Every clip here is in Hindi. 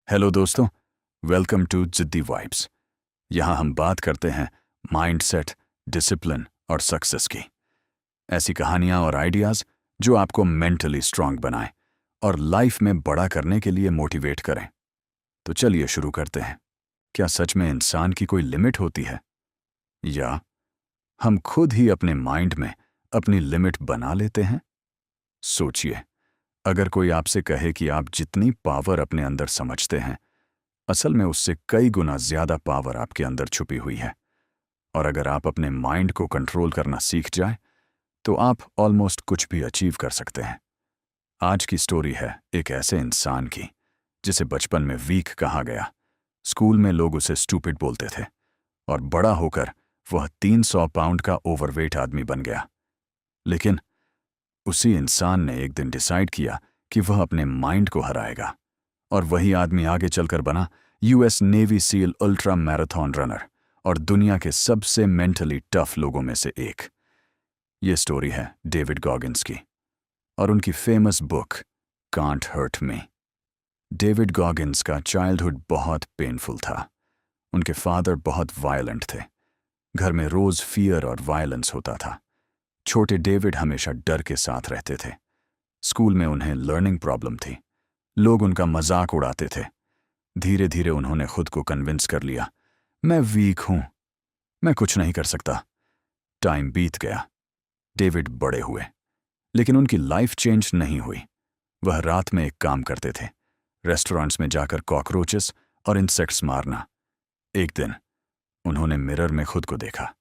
हेलो दोस्तों, वेलकम टू जिद्दी वाइब्स। यहाँ हम बात करते हैं माइंडसेट, डिसिप्लिन और सक्सेस की। ऐसी कहानियाँ और आइडियाज़ जो आपको मेंटली स्ट्रांग बनाएं और लाइफ में बड़ा करने के लिए मोटिवेट करें। तो चलिए शुरू करते हैं। क्या सच में इंसान की कोई लिमिट होती है, या हम खुद ही अपने माइंड में अपनी लिमिट बना लेते हैं? सोचिए, अगर कोई आपसे कहे कि आप जितनी पावर अपने अंदर समझते हैं, असल में उससे कई गुना ज्यादा पावर आपके अंदर छुपी हुई है। और अगर आप अपने माइंड को कंट्रोल करना सीख जाए तो आप ऑलमोस्ट कुछ भी अचीव कर सकते हैं। आज की स्टोरी है एक ऐसे इंसान की जिसे बचपन में वीक कहा गया। स्कूल में लोग उसे स्टूपिड बोलते थे और बड़ा होकर वह 300 पाउंड का ओवरवेट आदमी बन गया। लेकिन उसी इंसान ने एक दिन डिसाइड किया कि वह अपने माइंड को हराएगा, और वही आदमी आगे चलकर बना US navy seal ultra marathon runner और दुनिया के सबसे मेंटली टफ लोगों में से एक। ये स्टोरी है डेविड गॉगिन्स की और उनकी famous book can't hurt me. David Goggins का चाइल्डहुड बहुत पेनफुल था। उनके फादर बहुत वायलेंट थे। घर में रोज फियर और वायलेंस होता था। छोटे डेविड हमेशा डर के साथ रहते थे। स्कूल में उन्हें लर्निंग प्रॉब्लम थी। लोग उनका मजाक उड़ाते थे। धीरे धीरे उन्होंने खुद को कन्विंस कर लिया, मैं वीक हूं, मैं कुछ नहीं कर सकता। टाइम बीत गया। डेविड बड़े हुए, लेकिन उनकी लाइफ चेंज नहीं हुई। वह रात में एक काम करते थे, रेस्टोरेंट्स में जाकर कॉकरोचेस और इंसेक्ट्स मारना। एक दिन उन्होंने मिरर में खुद को देखा।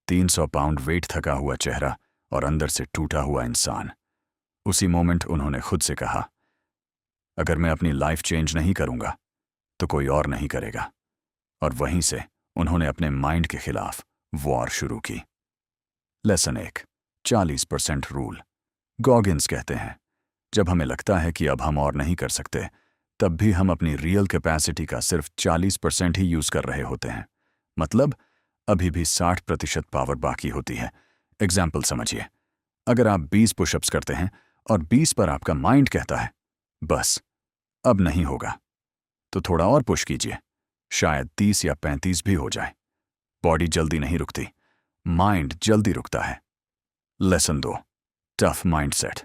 300 पाउंड वेट, थका हुआ चेहरा और अंदर से टूटा हुआ इंसान। उसी मोमेंट उन्होंने खुद से कहा, अगर मैं अपनी लाइफ चेंज नहीं करूंगा तो कोई और नहीं करेगा। और वहीं से उन्होंने अपने माइंड के खिलाफ वॉर शुरू की। Lesson 1, 40% rule. गॉगिन्स कहते हैं, जब हमें लगता है कि अब हम और नहीं कर सकते, तब भी हम अपनी रियल कैपेसिटी का सिर्फ 40% ही यूज कर रहे होते हैं। मतलब अभी भी 60% पावर बाकी होती है। एग्जाम्पल समझिए, अगर आप 20 पुशअप्स करते हैं और 20 पर आपका माइंड कहता है बस अब नहीं होगा, तो थोड़ा और पुश कीजिए, शायद 30 या 35 भी हो जाए। बॉडी जल्दी नहीं रुकती, माइंड जल्दी रुकता है। Lesson 2, tough mindset.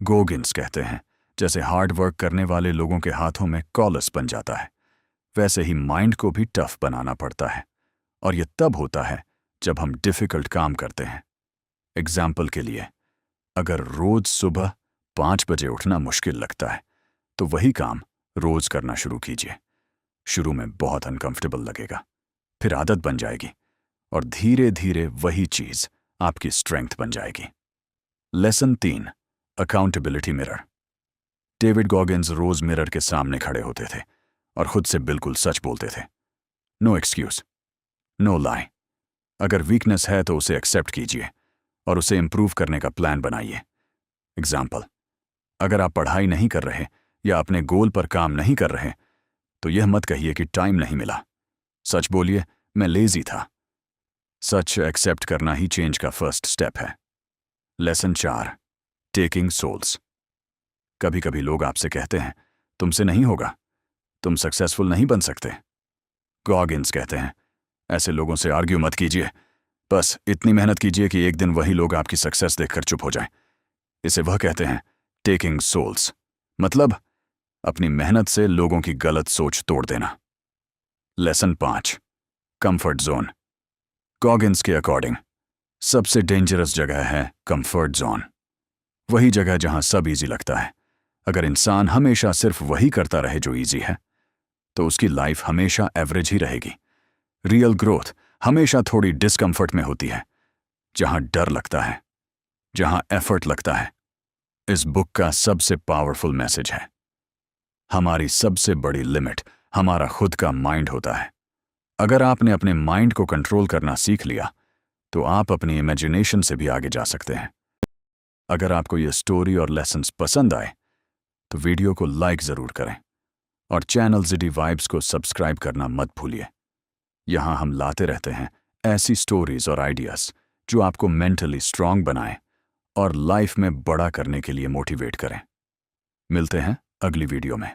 गॉगिन्स कहते हैं, जैसे हार्ड वर्क करने वाले लोगों के हाथों में कॉलस बन जाता है, वैसे ही माइंड को भी टफ बनाना पड़ता है। और यह तब होता है जब हम डिफिकल्ट काम करते हैं। एग्जाम्पल के लिए, अगर रोज सुबह 5 बजे उठना मुश्किल लगता है, तो वही काम रोज करना शुरू कीजिए। शुरू में बहुत अनकंफर्टेबल लगेगा, फिर आदत बन जाएगी और धीरे धीरे वही चीज आपकी स्ट्रेंथ बन जाएगी। Lesson 3, accountability mirror. David Goggins रोज मिरर के सामने खड़े होते थे और खुद से बिल्कुल सच बोलते थे। नो एक्सक्यूज, नो लाई। अगर वीकनेस है तो उसे एक्सेप्ट कीजिए और उसे इंप्रूव करने का प्लान बनाइए। एग्जाम्पल, अगर आप पढ़ाई नहीं कर रहे या अपने गोल पर काम नहीं कर रहे, तो यह मत कहिए कि टाइम नहीं मिला। सच बोलिए, मैं लेजी था। सच एक्सेप्ट करना ही चेंज का फर्स्ट स्टेप है। Lesson 4, taking souls. कभी कभी लोग आपसे कहते हैं, तुमसे नहीं होगा, तुम सक्सेसफुल नहीं बन सकते। गॉगिन्स कहते हैं, ऐसे लोगों से आर्ग्यू मत कीजिए, बस इतनी मेहनत कीजिए कि एक दिन वही लोग आपकी सक्सेस देखकर चुप हो जाएं। इसे वह कहते हैं टेकिंग सोल्स, मतलब अपनी मेहनत से लोगों की गलत सोच तोड़ देना। Lesson 5, comfort zone. गॉगिन्स के अकॉर्डिंग सबसे डेंजरस जगह है कंफर्ट जोन। वही जगह जहां सब इजी लगता है। अगर इंसान हमेशा सिर्फ वही करता रहे जो इजी है, तो उसकी लाइफ हमेशा एवरेज ही रहेगी। रियल ग्रोथ हमेशा थोड़ी डिस्कंफर्ट में होती है, जहां डर लगता है, जहां एफर्ट लगता है। इस बुक का सबसे पावरफुल मैसेज है, हमारी सबसे बड़ी लिमिट हमारा खुद का माइंड होता है। अगर आपने अपने माइंड को कंट्रोल करना सीख लिया, तो आप अपनी इमेजिनेशन से भी आगे जा सकते हैं। अगर आपको यह स्टोरी और लेसन्स पसंद आए, तो वीडियो को लाइक जरूर करें और चैनल जिद्दी वाइब्स को सब्सक्राइब करना मत भूलिए। यहाँ हम लाते रहते हैं ऐसी स्टोरीज और आइडियाज जो आपको मेंटली स्ट्रांग बनाएं और लाइफ में बड़ा करने के लिए मोटिवेट करें। मिलते हैं अगली वीडियो में।